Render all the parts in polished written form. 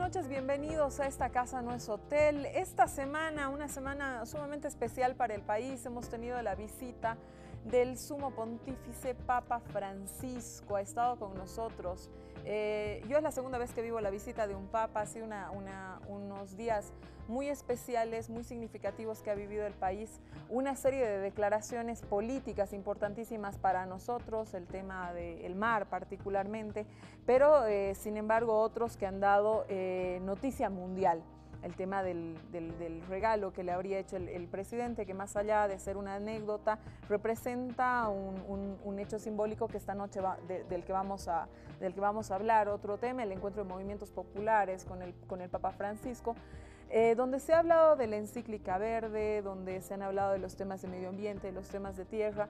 noches, bienvenidos a esta casa no es hotel. Esta semana, una semana sumamente especial para el país, hemos tenido la visita del Sumo Pontífice Papa Francisco, ha estado con nosotros. Yo es la segunda vez que vivo la visita de un Papa, ha sido unos días muy especiales, muy significativos que ha vivido el país, una serie de declaraciones políticas importantísimas para nosotros, el tema del mar particularmente, pero sin embargo otros que han dado noticia mundial. El tema del regalo que le habría hecho el presidente, que más allá de ser una anécdota, representa un hecho simbólico que esta noche del que vamos a hablar. Otro tema, el encuentro de movimientos populares con el Papa Francisco, donde se ha hablado de la encíclica verde, donde se han hablado de los temas de medio ambiente, de los temas de tierra.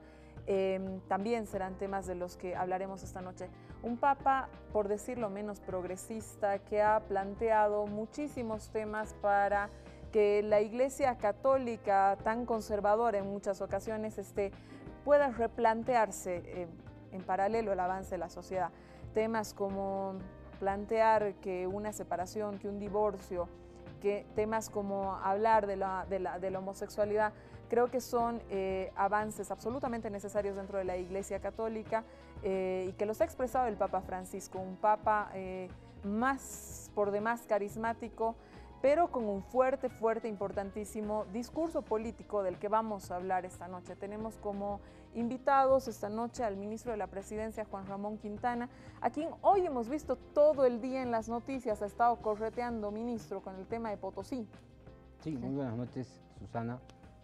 También serán temas de los que hablaremos esta noche. Un papa, por decirlo menos progresista, que ha planteado muchísimos temas para que la Iglesia Católica, tan conservadora en muchas ocasiones, pueda replantearse en paralelo al avance de la sociedad. Temas como plantear que una separación, que un divorcio, que temas como hablar de la homosexualidad, creo que son avances absolutamente necesarios dentro de la Iglesia Católica y que los ha expresado el Papa Francisco, un Papa más por demás carismático, pero con un fuerte, importantísimo discurso político del que vamos a hablar esta noche. Tenemos como invitados esta noche al ministro de la Presidencia, Juan Ramón Quintana, a quien hoy hemos visto todo el día en las noticias, ha estado correteando, ministro, con el tema de Potosí. Sí, muy buenas noches, Susana,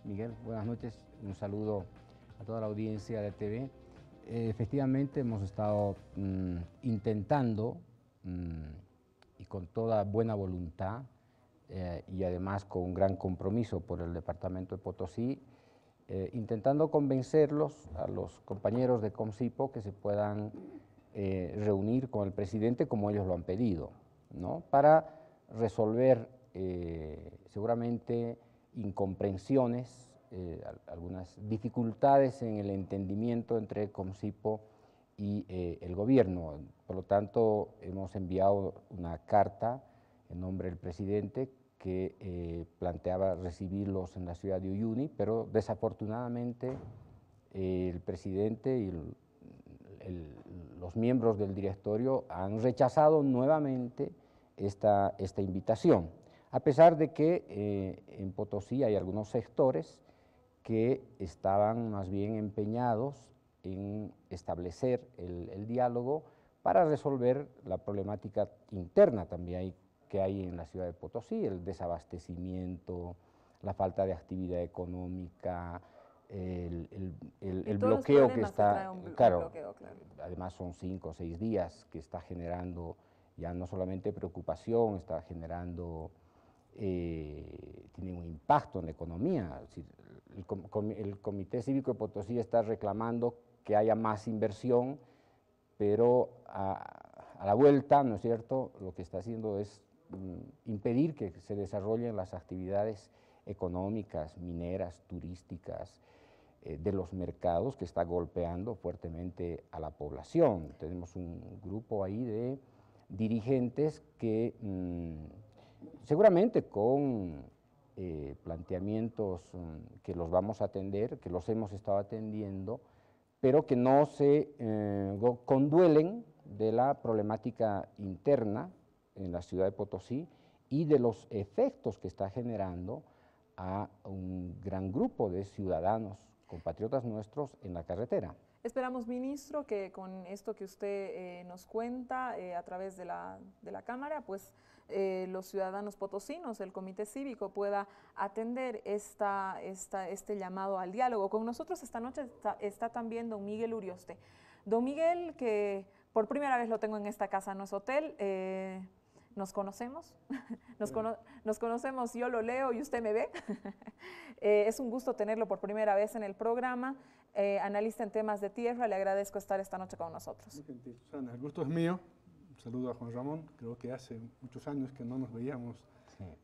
Miguel, buenas noches, un saludo a toda la audiencia de TV. Efectivamente hemos estado intentando y con toda buena voluntad y además con un gran compromiso por el departamento de Potosí, intentando convencerlos a los compañeros de Comcipo que se puedan reunir con el presidente como ellos lo han pedido, ¿no? Para resolver seguramente incomprensiones, algunas dificultades en el entendimiento entre Comcipo y el gobierno. Por lo tanto, hemos enviado una carta en nombre del presidente que planteaba recibirlos en la ciudad de Uyuni, pero desafortunadamente el presidente y los miembros del directorio han rechazado nuevamente esta invitación, a pesar de que en Potosí hay algunos sectores que estaban más bien empeñados en establecer el diálogo para resolver la problemática interna también que hay en la ciudad de Potosí, el desabastecimiento, la falta de actividad económica, el bloqueo que está, claro, además son 5 o 6 días que está generando ya no solamente preocupación, está generando, tiene un impacto en la economía. Es decir, el Comité Cívico de Potosí está reclamando que haya más inversión, pero a la vuelta, ¿no es cierto?, lo que está haciendo es impedir que se desarrollen las actividades económicas, mineras, turísticas, de los mercados, que está golpeando fuertemente a la población. Tenemos un grupo ahí de dirigentes que seguramente con planteamientos que los vamos a atender, que los hemos estado atendiendo, pero que no se conduelen de la problemática interna en la ciudad de Potosí y de los efectos que está generando a un gran grupo de ciudadanos, compatriotas nuestros, en la carretera. Esperamos, ministro, que con esto que usted nos cuenta a través de la Cámara, pues los ciudadanos potosinos, el Comité Cívico, pueda atender este llamado al diálogo. Con nosotros esta noche está también don Miguel Urioste. Don Miguel, que por primera vez lo tengo en esta casa, no es hotel, nos conocemos, nos conocemos, yo lo leo y usted me ve. Es un gusto tenerlo por primera vez en el programa, analista en temas de tierra, le agradezco estar esta noche con nosotros. Muy gentil, Susana, el gusto es mío. Un saludo a Juan Ramón, creo que hace muchos años que no nos veíamos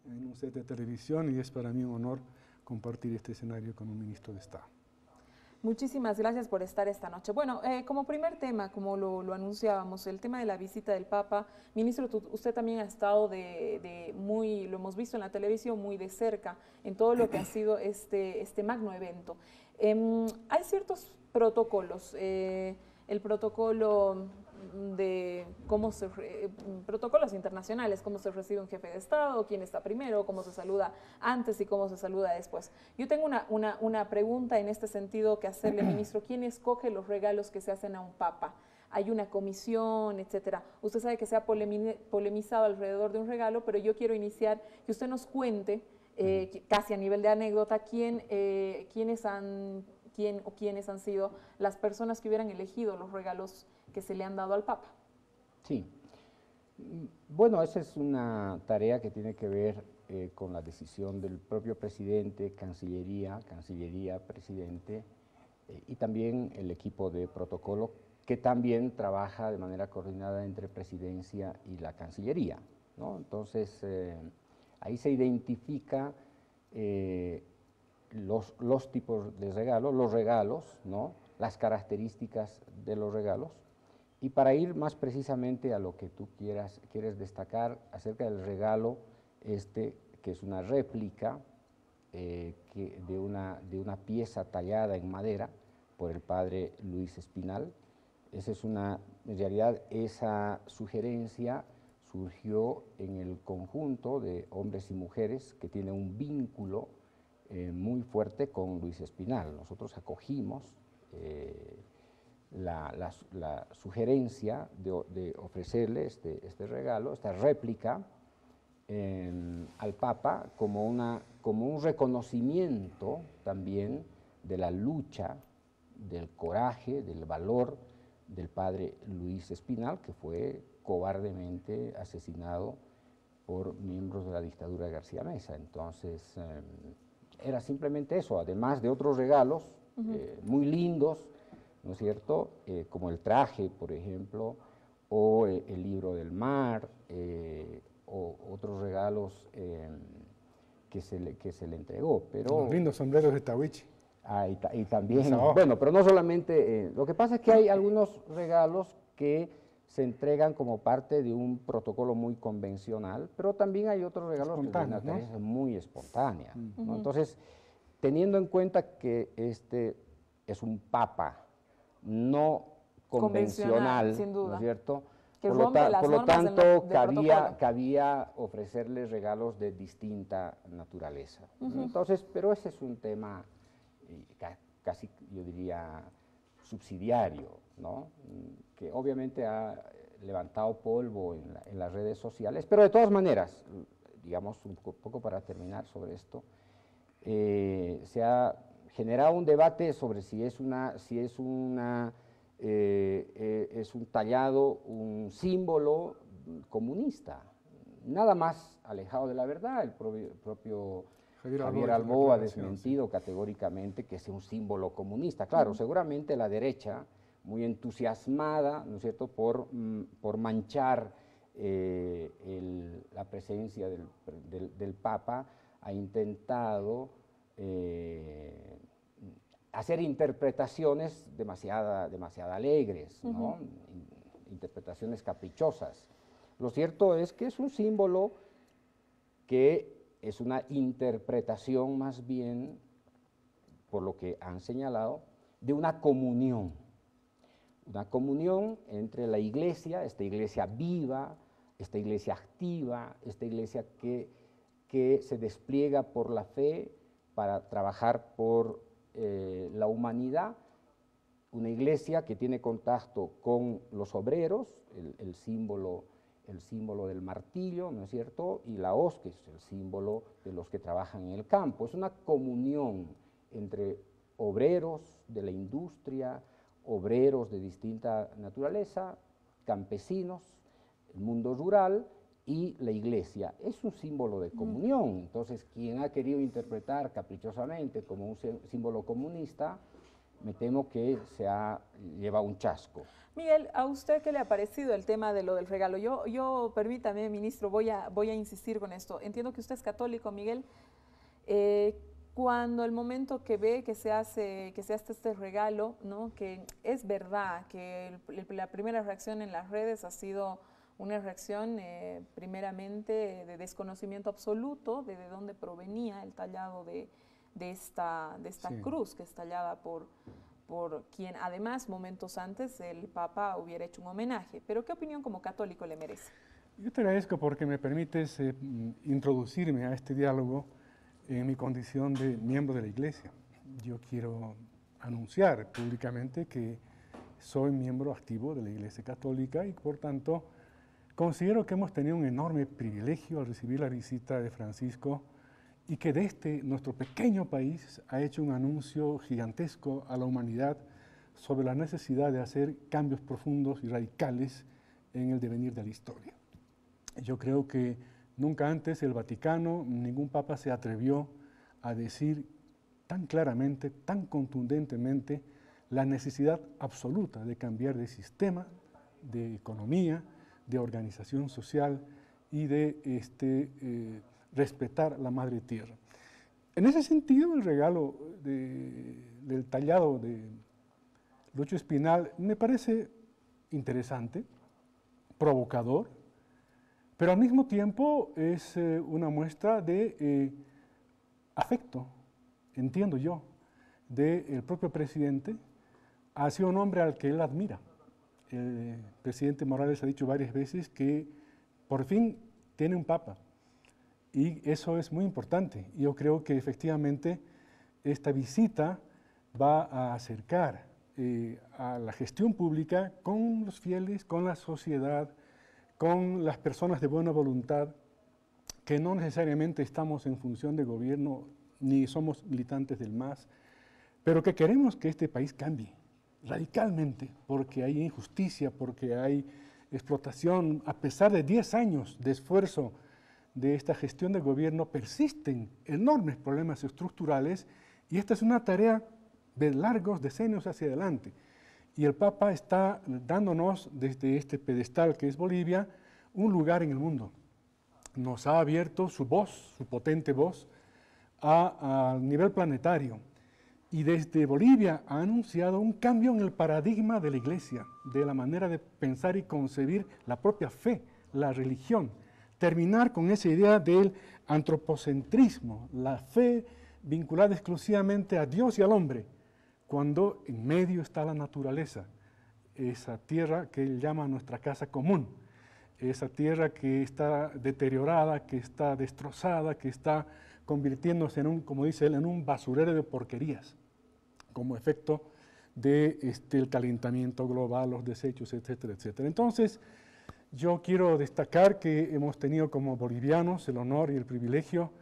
en un set de televisión y es para mí un honor compartir este escenario con un ministro de Estado. Muchísimas gracias por estar esta noche. Bueno, como primer tema, como lo anunciábamos, el tema de la visita del Papa. Ministro, usted también ha estado lo hemos visto en la televisión muy de cerca en todo lo que ha sido este magno evento. Hay ciertos protocolos, el protocolo de protocolos internacionales, cómo se recibe un jefe de Estado, quién está primero, cómo se saluda antes y cómo se saluda después. Yo tengo una pregunta en este sentido que hacerle, ministro. ¿Quién escoge los regalos que se hacen a un papa? ¿Hay una comisión, etcétera? Usted sabe que se ha polemizado alrededor de un regalo, pero yo quiero iniciar que usted nos cuente, casi a nivel de anécdota, quiénes han sido las personas que hubieran elegido los regalos que se le han dado al Papa. Sí. Bueno, esa es una tarea que tiene que ver con la decisión del propio presidente, Cancillería, presidente, y también el equipo de protocolo, que también trabaja de manera coordinada entre Presidencia y la Cancillería, ¿no? Entonces, ahí se identifica los tipos de regalos, los regalos, ¿no? Las características de los regalos. Y para ir más precisamente a lo que tú quieres destacar acerca del regalo que es una réplica de una pieza tallada en madera por el padre Luis Espinal. En realidad esa sugerencia surgió en el conjunto de hombres y mujeres que tienen un vínculo muy fuerte con Luis Espinal. Nosotros acogimos la sugerencia de ofrecerle este regalo, esta réplica al Papa como un reconocimiento también de la lucha, del coraje, del valor del padre Luis Espinal, que fue cobardemente asesinado por miembros de la dictadura de García Meza. Entonces, era simplemente eso, además de otros regalos muy lindos, ¿no es cierto?, como el traje, por ejemplo, o el libro del mar, o otros regalos que se le entregó. Pero, los lindos sombreros de Tawichi. Y también, bueno, pero no solamente, lo que pasa es que hay algunos regalos que se entregan como parte de un protocolo muy convencional, pero también hay otros regalos de naturaleza muy espontánea, ¿no? Entonces, teniendo en cuenta que este es un papa no convencional, sin duda, ¿no es cierto? Que por lo tanto, cabía ofrecerle regalos de distinta naturaleza. Entonces, pero ese es un tema casi, yo diría, subsidiario, ¿no? Que obviamente ha levantado polvo en las redes sociales, pero de todas maneras, digamos, un poco para terminar sobre esto, se ha generado un debate sobre si es un tallado, un símbolo comunista. Nada más alejado de la verdad. El propio Javier Albó ha desmentido categóricamente que sea un símbolo comunista. Claro, seguramente la derecha, muy entusiasmada, ¿no es cierto?, por manchar la presencia del Papa, ha intentado hacer interpretaciones demasiado alegres, ¿no? Interpretaciones caprichosas. Lo cierto es que es un símbolo que es una interpretación más bien, por lo que han señalado, de una comunión entre la iglesia, esta iglesia viva, esta iglesia activa, esta iglesia que se despliega por la fe para trabajar por la humanidad, una iglesia que tiene contacto con los obreros, el símbolo del martillo, ¿no es cierto?, y la hoz, que es el símbolo de los que trabajan en el campo. Es una comunión entre obreros de la industria, obreros de distinta naturaleza, campesinos, el mundo rural y la iglesia. Es un símbolo de comunión. Entonces, quien ha querido interpretar caprichosamente como un símbolo comunista, me temo que se ha llevado un chasco. Miguel, ¿a usted qué le ha parecido el tema de lo del regalo? Yo permítame, ministro, voy a insistir con esto. Entiendo que usted es católico, Miguel. cuando el momento que ve que se hace este regalo, ¿no? Que es verdad que la primera reacción en las redes ha sido una reacción primeramente de desconocimiento absoluto de dónde provenía el tallado de esta cruz, que es tallada por quien además momentos antes el Papa hubiera hecho un homenaje. Pero ¿qué opinión como católico le merece? Yo te agradezco porque me permites introducirme a este diálogo en mi condición de miembro de la Iglesia. Yo quiero anunciar públicamente que soy miembro activo de la Iglesia Católica y por tanto considero que hemos tenido un enorme privilegio al recibir la visita de Francisco y que desde nuestro pequeño país ha hecho un anuncio gigantesco a la humanidad sobre la necesidad de hacer cambios profundos y radicales en el devenir de la historia. Yo creo que nunca antes el Vaticano, ningún papa se atrevió a decir tan claramente, tan contundentemente, la necesidad absoluta de cambiar de sistema, de economía, de organización social y de respetar la madre tierra. En ese sentido, el regalo del tallado de Lucho Espinal me parece interesante, provocador, pero al mismo tiempo es una muestra de afecto, entiendo yo, del propio presidente hacia un hombre al que él admira. El presidente Morales ha dicho varias veces que por fin tiene un papa y eso es muy importante. Yo creo que efectivamente esta visita va a acercar a la gestión pública con los fieles, con la sociedad, con las personas de buena voluntad, que no necesariamente estamos en función de gobierno ni somos militantes del MAS, pero que queremos que este país cambie radicalmente, porque hay injusticia, porque hay explotación. A pesar de 10 años de esfuerzo de esta gestión de gobierno, persisten enormes problemas estructurales y esta es una tarea de largos decenios hacia adelante. Y el Papa está dándonos desde este pedestal que es Bolivia un lugar en el mundo. Nos ha abierto su voz, su potente voz, a nivel planetario. Y desde Bolivia ha anunciado un cambio en el paradigma de la Iglesia, de la manera de pensar y concebir la propia fe, la religión. Terminar con esa idea del antropocentrismo, la fe vinculada exclusivamente a Dios y al hombre, cuando en medio está la naturaleza, esa tierra que él llama nuestra casa común, esa tierra que está deteriorada, que está destrozada, que está convirtiéndose en un, como dice él, en un basurero de porquerías, como efecto del calentamiento global, los desechos, etcétera, etcétera. Entonces, yo quiero destacar que hemos tenido como bolivianos el honor y el privilegio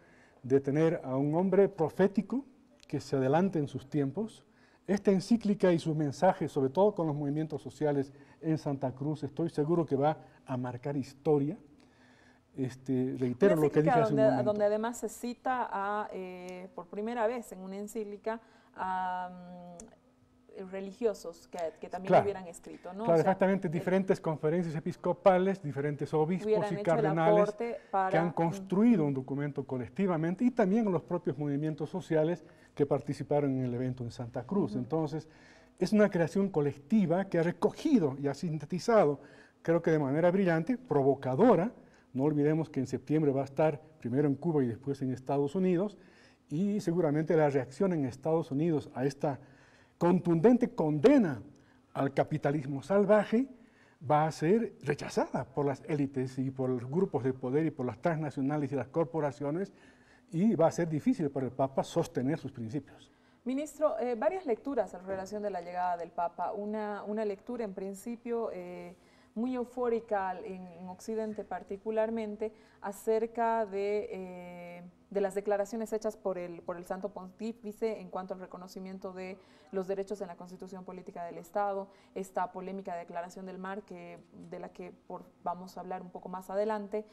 de tener a un hombre profético que se adelante en sus tiempos. Esta encíclica y sus mensajes, sobre todo con los movimientos sociales en Santa Cruz, estoy seguro que va a marcar historia. Reitero lo que dije hace un momento. Donde además se cita por primera vez en una encíclica a religiosos que también lo hubieran escrito, ¿no? Claro, o sea, exactamente, diferentes conferencias episcopales, diferentes obispos y cardenales que han construido un documento colectivamente y también los propios movimientos sociales que participaron en el evento en Santa Cruz. Entonces, es una creación colectiva que ha recogido y ha sintetizado, creo que de manera brillante, provocadora. No olvidemos que en septiembre va a estar primero en Cuba y después en Estados Unidos, y seguramente la reacción en Estados Unidos a esta contundente condena al capitalismo salvaje va a ser rechazada por las élites y por los grupos de poder y por las transnacionales y las corporaciones, y va a ser difícil para el Papa sostener sus principios. Ministro, varias lecturas en relación de la llegada del Papa. Una lectura en principio muy eufórica en Occidente particularmente acerca de las declaraciones hechas por el Santo Pontífice en cuanto al reconocimiento de los derechos en la Constitución Política del Estado, esta polémica declaración del MAR de la que vamos a hablar un poco más adelante,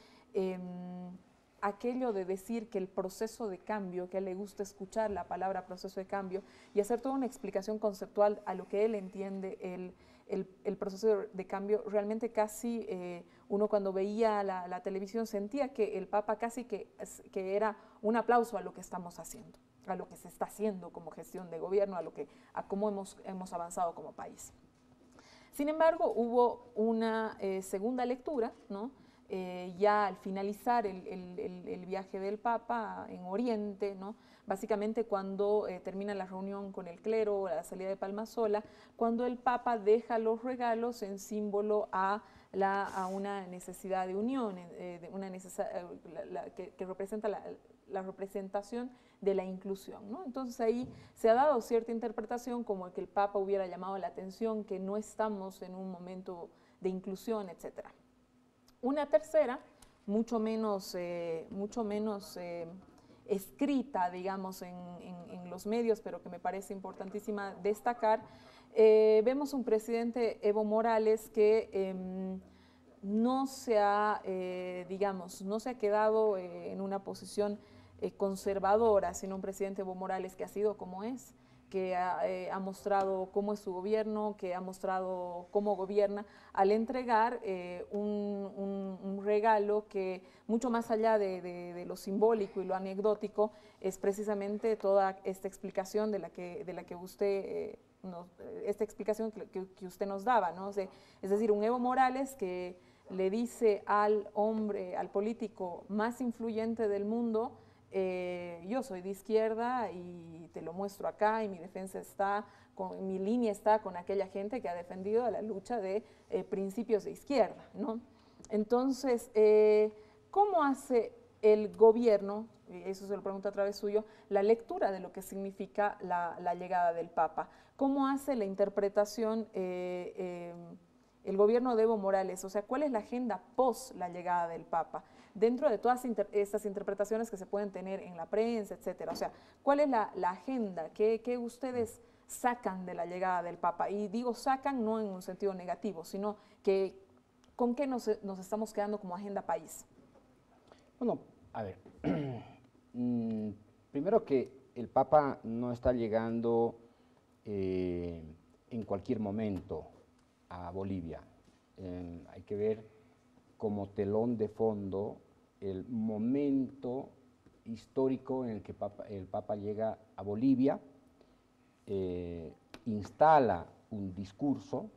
aquello de decir que el proceso de cambio, que a él le gusta escuchar la palabra proceso de cambio y hacer toda una explicación conceptual a lo que él entiende el proceso de cambio, realmente casi uno cuando veía la televisión sentía que el Papa casi que era un aplauso a lo que estamos haciendo. a lo que se está haciendo como gestión de gobierno, a cómo hemos avanzado como país. Sin embargo, hubo una segunda lectura, ¿no? Ya al finalizar el viaje del Papa en Oriente, ¿no? Básicamente cuando termina la reunión con el clero, la salida de Palmasola, cuando el Papa deja los regalos en símbolo a una necesidad de unión, que representa la representación de la inclusión, ¿no? Entonces ahí se ha dado cierta interpretación como que el Papa hubiera llamado la atención que no estamos en un momento de inclusión, etc. Una tercera, mucho menos escrita, digamos, en los medios, pero que me parece importantísima destacar, vemos un presidente, Evo Morales, que no se ha quedado en una posición conservadora, sino un presidente Evo Morales que ha sido como es, que ha mostrado cómo es su gobierno, que ha mostrado cómo gobierna, al entregar un regalo que, mucho más allá de lo simbólico y lo anecdótico, es precisamente toda esta explicación de la que usted, esta explicación que usted nos daba, ¿no? Es decir, un Evo Morales que le dice al hombre, al político más influyente del mundo, yo soy de izquierda y te lo muestro acá y mi defensa está, mi línea está con aquella gente que ha defendido la lucha de principios de izquierda, ¿no? Entonces, ¿cómo hace el gobierno, y eso se lo pregunto a través suyo, la lectura de lo que significa la llegada del Papa? ¿Cómo hace la interpretación el gobierno de Evo Morales? O sea, ¿cuál es la agenda post la llegada del Papa? Dentro de todas estas interpretaciones que se pueden tener en la prensa, etcétera. O sea, ¿cuál es la agenda que ustedes sacan de la llegada del Papa? Y digo sacan no en un sentido negativo, sino que ¿con qué nos estamos quedando como agenda país? Bueno, a ver, primero que el Papa no está llegando en cualquier momento a Bolivia. Hay que ver como telón de fondo el momento histórico en el que el Papa llega a Bolivia, instala un discurso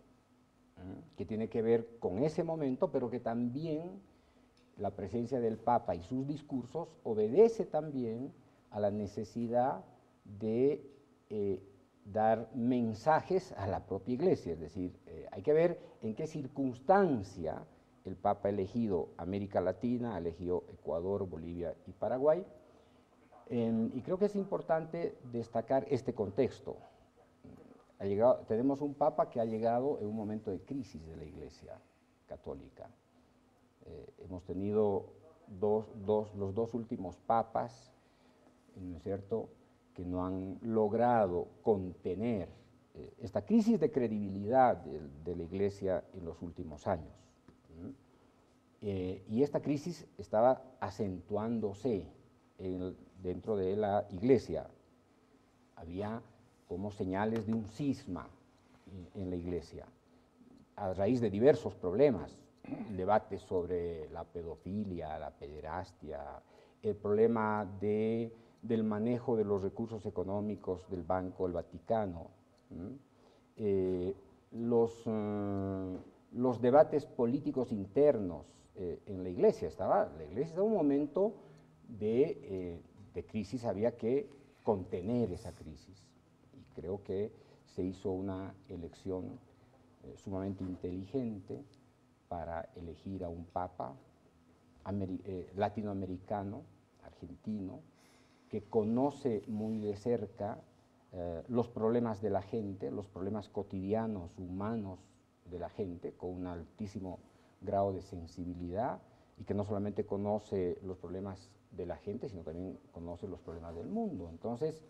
que tiene que ver con ese momento, pero que también la presencia del Papa y sus discursos obedece también a la necesidad de dar mensajes a la propia Iglesia, es decir, hay que ver en qué circunstancia el Papa ha elegido América Latina, ha elegido Ecuador, Bolivia y Paraguay, y creo que es importante destacar este contexto. Tenemos un Papa que ha llegado en un momento de crisis de la Iglesia católica. Hemos tenido los dos últimos papas, ¿no es cierto?, que no han logrado contener esta crisis de credibilidad de la Iglesia en los últimos años. Y esta crisis estaba acentuándose dentro de la Iglesia. Había como señales de un cisma en la Iglesia, a raíz de diversos problemas, el debate sobre la pedofilia, la pederastia, el problema del manejo de los recursos económicos del Banco del Vaticano, los debates políticos internos en la Iglesia. La Iglesia estaba en un momento de crisis, había que contener esa crisis. Y creo que se hizo una elección sumamente inteligente para elegir a un Papa latinoamericano, argentino, que conoce muy de cerca los problemas de la gente, los problemas cotidianos, humanos de la gente, con un altísimo grado de sensibilidad, y que no solamente conoce los problemas de la gente, sino también conoce los problemas del mundo. Entonces,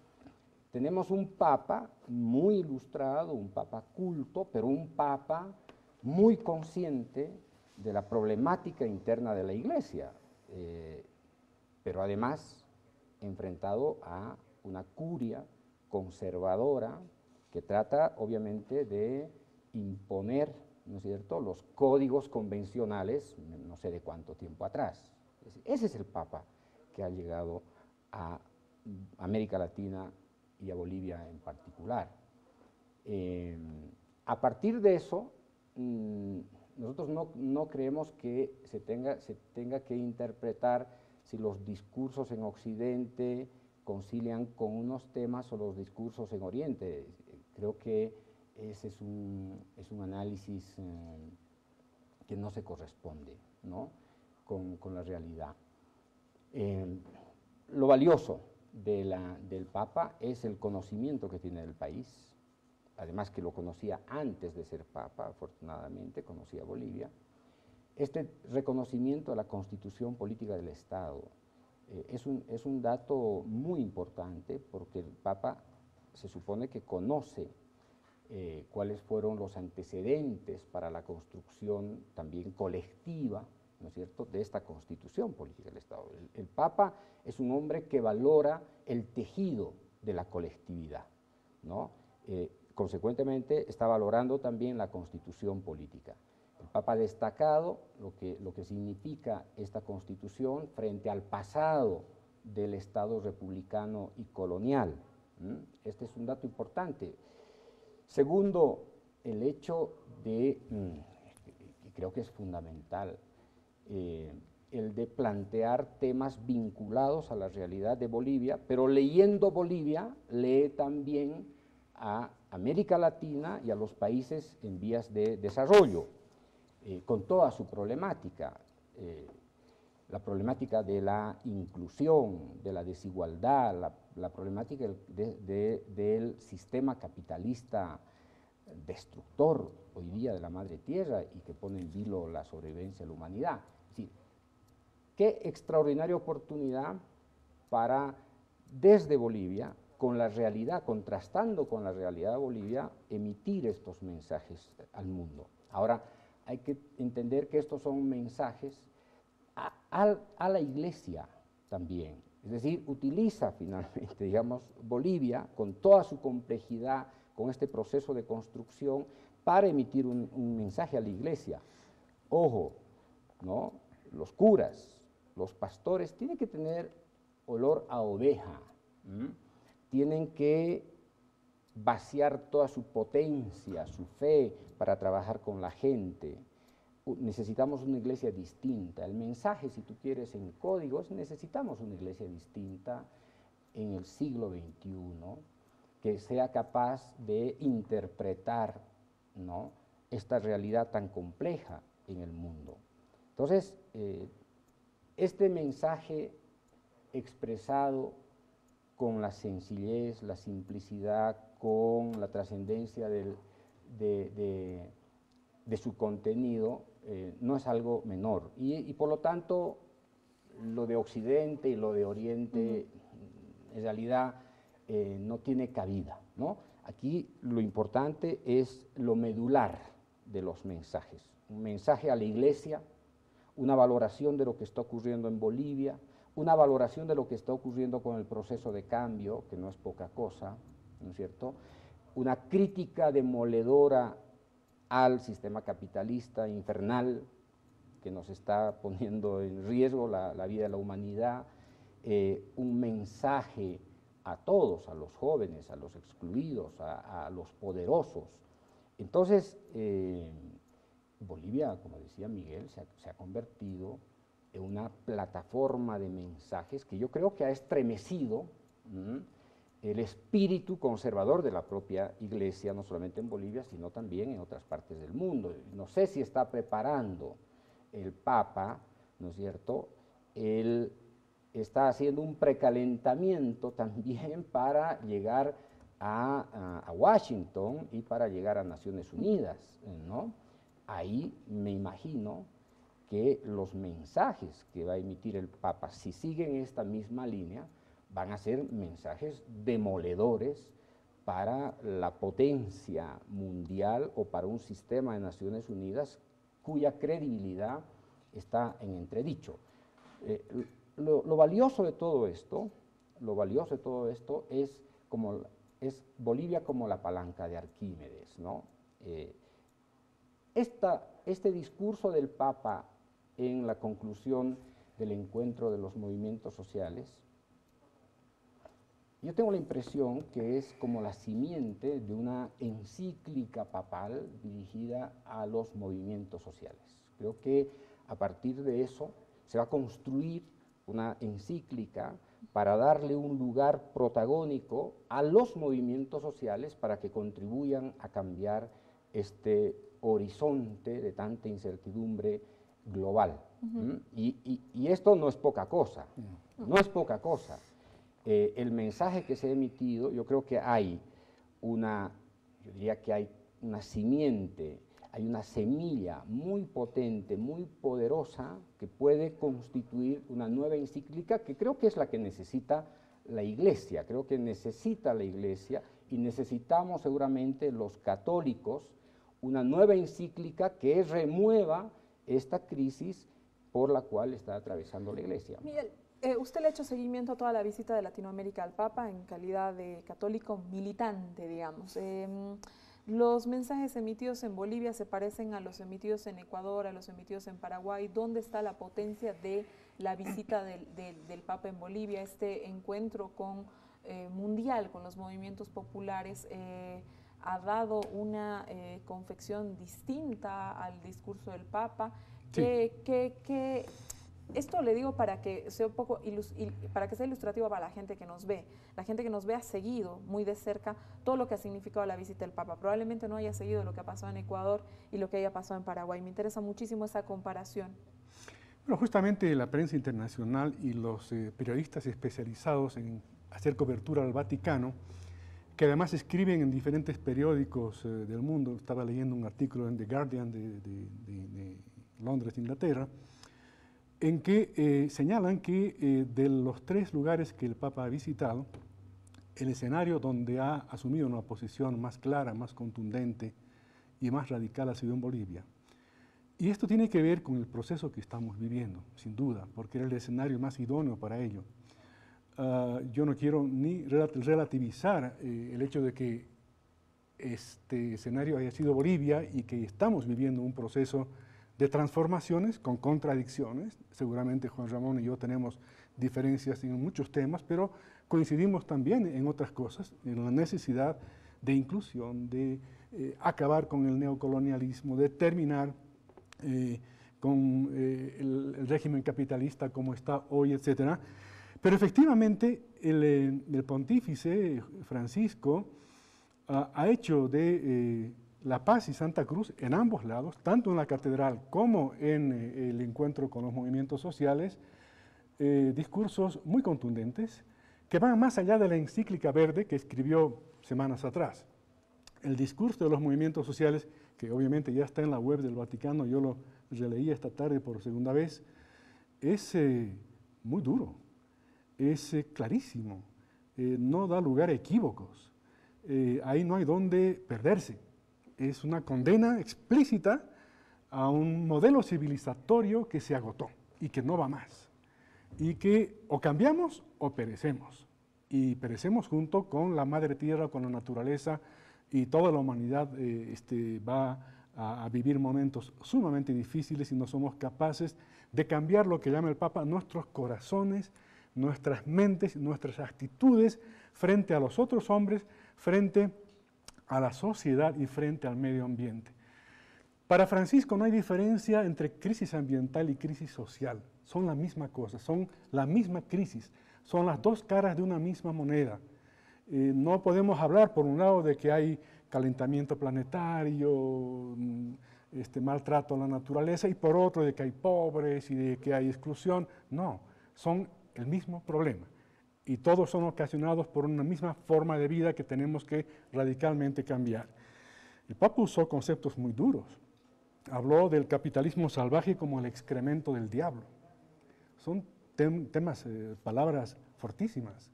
tenemos un Papa muy ilustrado, un Papa culto, pero un Papa muy consciente de la problemática interna de la Iglesia, pero además enfrentado a una curia conservadora que trata obviamente de imponer, ¿no es cierto?, los códigos convencionales, no sé de cuánto tiempo atrás. Ese es el Papa que ha llegado a América Latina y a Bolivia en particular. A partir de eso, nosotros no creemos que se tenga que interpretar si los discursos en Occidente concilian con unos temas o los discursos en Oriente. Creo que ese es un análisis que no se corresponde, ¿no?, con la realidad. Lo valioso del Papa es el conocimiento que tiene del país, además que lo conocía antes de ser Papa, afortunadamente, conocía Bolivia. Este reconocimiento a la Constitución Política del Estado es un dato muy importante, porque el Papa se supone que conoce cuáles fueron los antecedentes para la construcción también colectiva, ¿no es cierto?, de esta Constitución Política del Estado. El Papa es un hombre que valora el tejido de la colectividad, ¿no? Consecuentemente, está valorando también la Constitución política. El Papa ha destacado lo que significa esta Constitución frente al pasado del Estado republicano y colonial. Este es un dato importante. Segundo, el hecho de, que creo que es fundamental, el de plantear temas vinculados a la realidad de Bolivia, pero leyendo Bolivia, lee también a América Latina y a los países en vías de desarrollo, con toda su problemática, la problemática de la inclusión, de la desigualdad, la problemática del sistema capitalista destructor hoy día de la madre tierra y que pone en vilo la sobrevivencia de la humanidad. Es decir, qué extraordinaria oportunidad para, desde Bolivia, con la realidad, contrastando con la realidad de Bolivia, emitir estos mensajes al mundo. Ahora, hay que entender que estos son mensajes a la Iglesia también. Es decir, utiliza finalmente, digamos, Bolivia, con toda su complejidad, con este proceso de construcción, para emitir un mensaje a la Iglesia. Ojo, ¿no? Los curas, los pastores, tienen que tener olor a oveja, tienen que vaciar toda su potencia, su fe, para trabajar con la gente. Necesitamos una iglesia distinta. El mensaje, si tú quieres, en códigos, necesitamos una iglesia distinta en el siglo XXI, que sea capaz de interpretar, ¿no?, esta realidad tan compleja en el mundo. Entonces, este mensaje expresado con la sencillez, la simplicidad, con la trascendencia de su contenido, no es algo menor. Y por lo tanto, lo de Occidente y lo de Oriente, en realidad, no tiene cabida, ¿no? Aquí lo importante es lo medular de los mensajes. Un mensaje a la Iglesia, una valoración de lo que está ocurriendo en Bolivia, una valoración de lo que está ocurriendo con el proceso de cambio, que no es poca cosa, ¿no es cierto? Una crítica demoledora al sistema capitalista infernal que nos está poniendo en riesgo la vida de la humanidad, un mensaje a todos, a los jóvenes, a los excluidos, a los poderosos. Entonces, Bolivia, como decía Miguel, se ha convertido en una plataforma de mensajes que yo creo que ha estremecido el espíritu conservador de la propia Iglesia, no solamente en Bolivia, sino también en otras partes del mundo. No sé si está preparando el Papa, ¿no es cierto? Él está haciendo un precalentamiento también para llegar a Washington y para llegar a Naciones Unidas, ¿no? Ahí me imagino que los mensajes que va a emitir el Papa, si siguen esta misma línea, van a ser mensajes demoledores para la potencia mundial o para un sistema de Naciones Unidas cuya credibilidad está en entredicho. Lo valioso de todo esto, es Bolivia como la palanca de Arquímedes, ¿no? Este discurso del Papa en la conclusión del encuentro de los movimientos sociales Yo tengo la impresión que es como la simiente de una encíclica papal dirigida a los movimientos sociales. Creo que a partir de eso se va a construir una encíclica para darle un lugar protagónico a los movimientos sociales para que contribuyan a cambiar este horizonte de tanta incertidumbre global. Y esto no es poca cosa, no es poca cosa. El mensaje que se ha emitido, yo creo que hay yo diría que hay una simiente, hay una semilla muy potente, muy poderosa, que puede constituir una nueva encíclica, que creo que es la que necesita la Iglesia. Creo que necesita la Iglesia y necesitamos seguramente los católicos una nueva encíclica que remueva esta crisis por la cual está atravesando la Iglesia. Miguel, usted le ha hecho seguimiento a toda la visita de Latinoamérica al Papa en calidad de católico militante, digamos. Los mensajes emitidos en Bolivia se parecen a los emitidos en Ecuador, a los emitidos en Paraguay. ¿Dónde está la potencia de la visita del Papa en Bolivia? Este encuentro mundial con los movimientos populares ha dado una confección distinta al discurso del Papa. Sí. Esto le digo para que sea un poco para que sea ilustrativo para la gente que nos ve. La gente que nos ve ha seguido muy de cerca todo lo que ha significado la visita del Papa. Probablemente no haya seguido lo que ha pasado en Ecuador y lo que haya pasado en Paraguay. Me interesa muchísimo esa comparación. Bueno, justamente la prensa internacional y los periodistas especializados en hacer cobertura al Vaticano, que además escriben en diferentes periódicos del mundo. Estaba leyendo un artículo en The Guardian de Londres, Inglaterra, en que señalan que de los 3 lugares que el Papa ha visitado, el escenario donde ha asumido una posición más clara, más contundente y más radical ha sido en Bolivia. Y esto tiene que ver con el proceso que estamos viviendo, sin duda, porque era el escenario más idóneo para ello. Yo no quiero ni relativizar el hecho de que este escenario haya sido Bolivia y que estamos viviendo un proceso de transformaciones con contradicciones. Seguramente Juan Ramón y yo tenemos diferencias en muchos temas, pero coincidimos también en otras cosas, en la necesidad de inclusión, de acabar con el neocolonialismo, de terminar con el régimen capitalista como está hoy, etcétera. Pero efectivamente el pontífice Francisco ha hecho de La Paz y Santa Cruz en ambos lados, tanto en la catedral como en el encuentro con los movimientos sociales, discursos muy contundentes que van más allá de la encíclica verde que escribió semanas atrás. El discurso de los movimientos sociales, que obviamente ya está en la web del Vaticano, yo lo releí esta tarde por segunda vez, es muy duro, es clarísimo, no da lugar a equívocos, ahí no hay dónde perderse. Es una condena explícita a un modelo civilizatorio que se agotó y que no va más. Y que o cambiamos o perecemos. Y perecemos junto con la madre tierra, con la naturaleza, y toda la humanidad va a vivir momentos sumamente difíciles si no somos capaces de cambiar lo que llama el Papa nuestros corazones, nuestras mentes, nuestras actitudes frente a los otros hombres, frente a la sociedad y frente al medio ambiente. Para Francisco no hay diferencia entre crisis ambiental y crisis social. Son la misma cosa, son la misma crisis, son las 2 caras de una misma moneda. No podemos hablar, por un lado, de que hay calentamiento planetario, maltrato a la naturaleza, y por otro, de que hay pobres y de que hay exclusión. No, son el mismo problema. Y todos son ocasionados por una misma forma de vida que tenemos que radicalmente cambiar. El Papa usó conceptos muy duros. Habló del capitalismo salvaje como el excremento del diablo. Son temas, palabras fortísimas.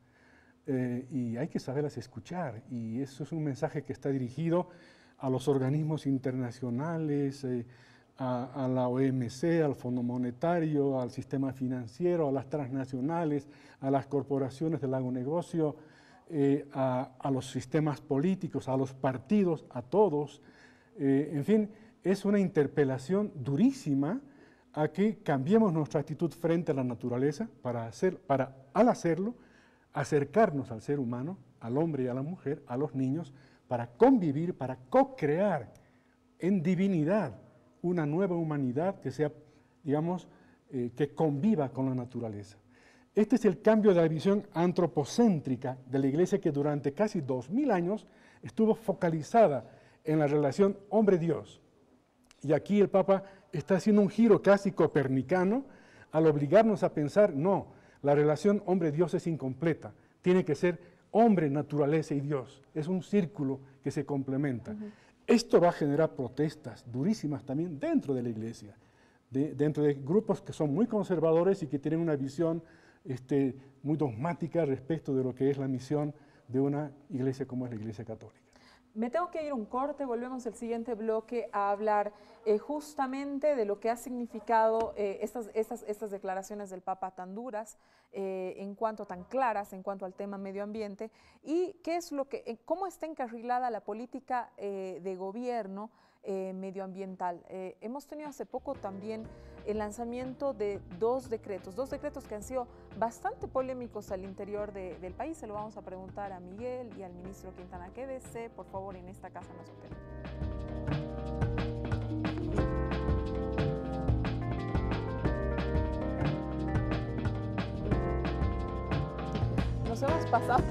Y hay que saberlas escuchar. Y eso es un mensaje que está dirigido a los organismos internacionales, a la OMC, al Fondo Monetario, al sistema financiero, a las transnacionales, a las corporaciones del agronegocio, a los sistemas políticos, a los partidos, a todos. En fin, es una interpelación durísima a que cambiemos nuestra actitud frente a la naturaleza para al hacerlo, acercarnos al ser humano, al hombre y a la mujer, a los niños, para convivir, para co-crear en divinidad una nueva humanidad que sea, digamos, que conviva con la naturaleza. Este es el cambio de la visión antropocéntrica de la Iglesia, que durante casi 2000 años estuvo focalizada en la relación hombre-Dios. Y aquí el Papa está haciendo un giro casi copernicano al obligarnos a pensar, no, la relación hombre-Dios es incompleta, tiene que ser hombre, naturaleza y Dios. Es un círculo que se complementa. Esto va a generar protestas durísimas también dentro de la Iglesia, dentro de grupos que son muy conservadores y que tienen una visión muy dogmática respecto de lo que es la misión de una iglesia como es la Iglesia Católica. Me tengo que ir a un corte, volvemos el siguiente bloque a hablar justamente de lo que ha significado estas declaraciones del Papa tan duras, tan claras en cuanto al tema medio ambiente, y qué es cómo está encarrilada la política de gobierno medioambiental. Hemos tenido hace poco también el lanzamiento de dos decretos que han sido bastante polémicos al interior del país. Se lo vamos a preguntar a Miguel y al ministro Quintana. Quédese, por favor, en esta casa, no es hotel. Nos hemos pasado